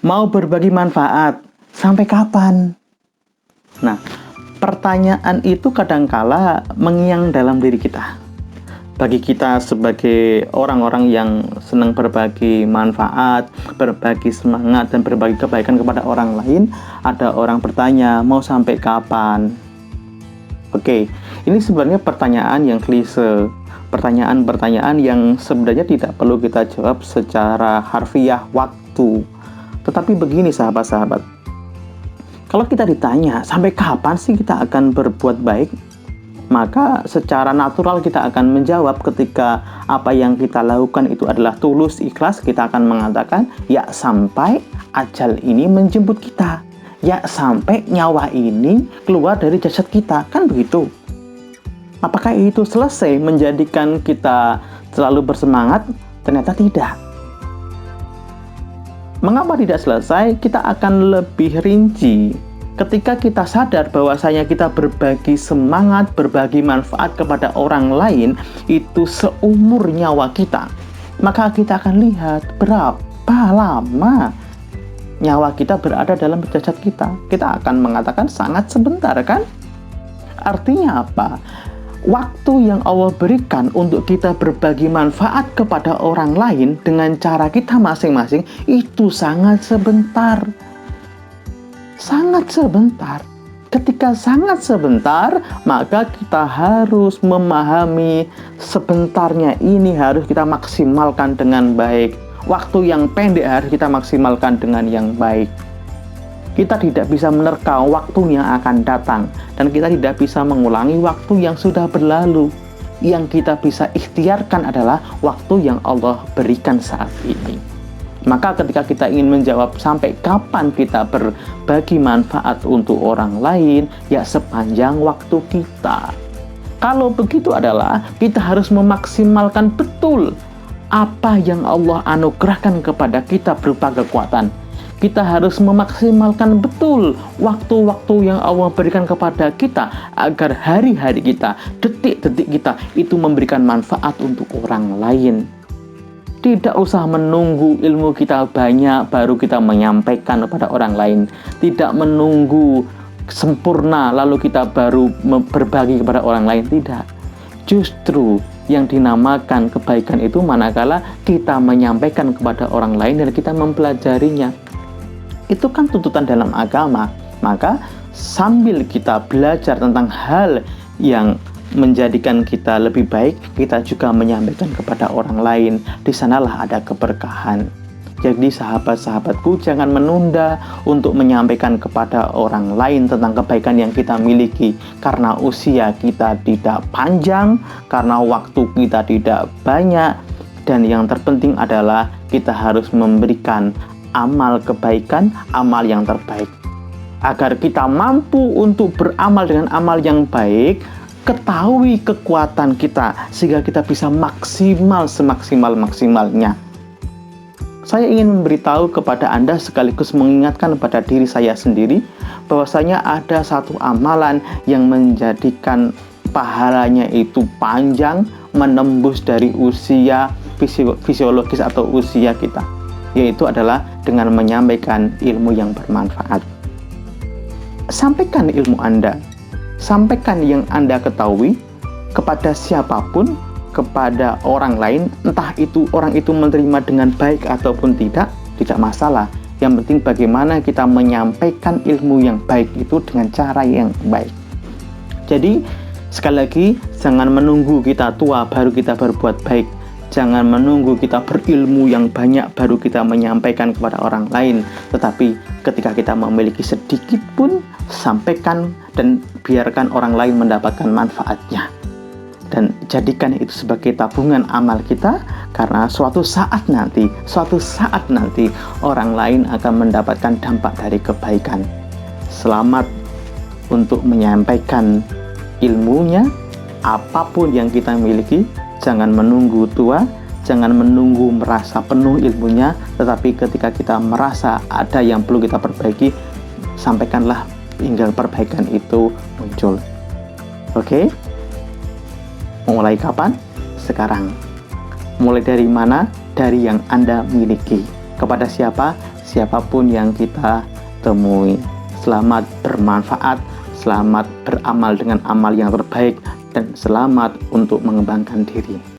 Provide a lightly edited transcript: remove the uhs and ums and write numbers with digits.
mau berbagi manfaat, sampai kapan? Nah, pertanyaan itu kadangkala mengiang dalam diri kita. Bagi kita sebagai orang-orang yang senang berbagi manfaat, berbagi semangat, dan berbagi kebaikan kepada orang lain, ada orang bertanya, mau sampai kapan? Oke, ini sebenarnya pertanyaan yang klise. Pertanyaan-pertanyaan yang sebenarnya tidak perlu kita jawab secara harfiah waktu. Tetapi begini sahabat-sahabat, kalau kita ditanya, sampai kapan sih kita akan berbuat baik? Maka secara natural kita akan menjawab ketika apa yang kita lakukan itu adalah tulus, ikhlas. Kita akan mengatakan, ya sampai ajal ini menjemput kita. Ya sampai nyawa ini keluar dari jasad kita. Kan begitu. Apakah itu selesai menjadikan kita selalu bersemangat? Ternyata tidak. Mengapa tidak selesai? Kita akan lebih rinci ketika kita sadar bahwasanya kita berbagi semangat, berbagi manfaat kepada orang lain itu seumur nyawa kita. Maka kita akan lihat berapa lama nyawa kita berada dalam jasad kita. Kita akan mengatakan sangat sebentar, kan? Artinya apa? Waktu yang Allah berikan untuk kita berbagi manfaat kepada orang lain dengan cara kita masing-masing itu sangat sebentar. Sangat sebentar. Ketika sangat sebentar, maka kita harus memahami sebentarnya ini harus kita maksimalkan dengan baik. Waktu yang pendek harus kita maksimalkan dengan yang baik. Kita tidak bisa menerka waktu yang akan datang, dan kita tidak bisa mengulangi waktu yang sudah berlalu. Yang kita bisa ikhtiarkan adalah waktu yang Allah berikan saat ini. Maka ketika kita ingin menjawab sampai kapan kita berbagi manfaat untuk orang lain, ya sepanjang waktu kita. Kalau begitu adalah kita harus memaksimalkan betul apa yang Allah anugerahkan kepada kita berupa kekuatan. Kita harus memaksimalkan betul waktu-waktu yang Allah berikan kepada kita agar hari-hari kita, detik-detik kita itu memberikan manfaat untuk orang lain. Tidak usah menunggu ilmu kita banyak baru kita menyampaikan kepada orang lain. Tidak menunggu sempurna lalu kita baru berbagi kepada orang lain. Tidak. Justru yang dinamakan kebaikan itu manakala kita menyampaikan kepada orang lain dan kita mempelajarinya. Itu kan tuntutan dalam agama. Maka sambil kita belajar tentang hal yang menjadikan kita lebih baik, kita juga menyampaikan kepada orang lain. Di sanalah ada keberkahan. Jadi sahabat-sahabatku, jangan menunda untuk menyampaikan kepada orang lain tentang kebaikan yang kita miliki. Karena usia kita tidak panjang, karena waktu kita tidak banyak, dan yang terpenting adalah kita harus memberikan amal kebaikan, amal yang terbaik. Agar kita mampu untuk beramal dengan amal yang baik, ketahui kekuatan kita sehingga kita bisa maksimal semaksimal-maksimalnya. Saya ingin memberitahu kepada Anda sekaligus mengingatkan pada diri saya sendiri bahwasanya ada satu amalan yang menjadikan pahalanya itu panjang, menembus dari usia fisiologis atau usia kita, yaitu adalah dengan menyampaikan ilmu yang bermanfaat. Sampaikan ilmu Anda. Sampaikan yang Anda ketahui kepada siapapun, kepada orang lain, entah itu orang itu menerima dengan baik ataupun tidak masalah. Yang penting bagaimana kita menyampaikan ilmu yang baik itu dengan cara yang baik. Jadi sekali lagi, jangan menunggu kita tua baru kita berbuat baik. Jangan menunggu kita berilmu yang banyak baru kita menyampaikan kepada orang lain. Tetapi ketika kita memiliki sedikit pun, sampaikan dan biarkan orang lain mendapatkan manfaatnya. Dan jadikan itu sebagai tabungan amal kita, karena suatu saat nanti orang lain akan mendapatkan dampak dari kebaikan. Selamat untuk menyampaikan ilmunya, apapun yang kita miliki. Jangan menunggu tua, jangan menunggu merasa penuh ilmunya, tetapi ketika kita merasa ada yang perlu kita perbaiki, sampaikanlah hingga perbaikan itu muncul. Oke? Mulai kapan? Sekarang. Mulai dari mana? Dari yang Anda miliki. Kepada siapa? siapapun yang kita temui. Selamat bermanfaat, selamat beramal dengan amal yang terbaik, dan selamat untuk mengembangkan diri.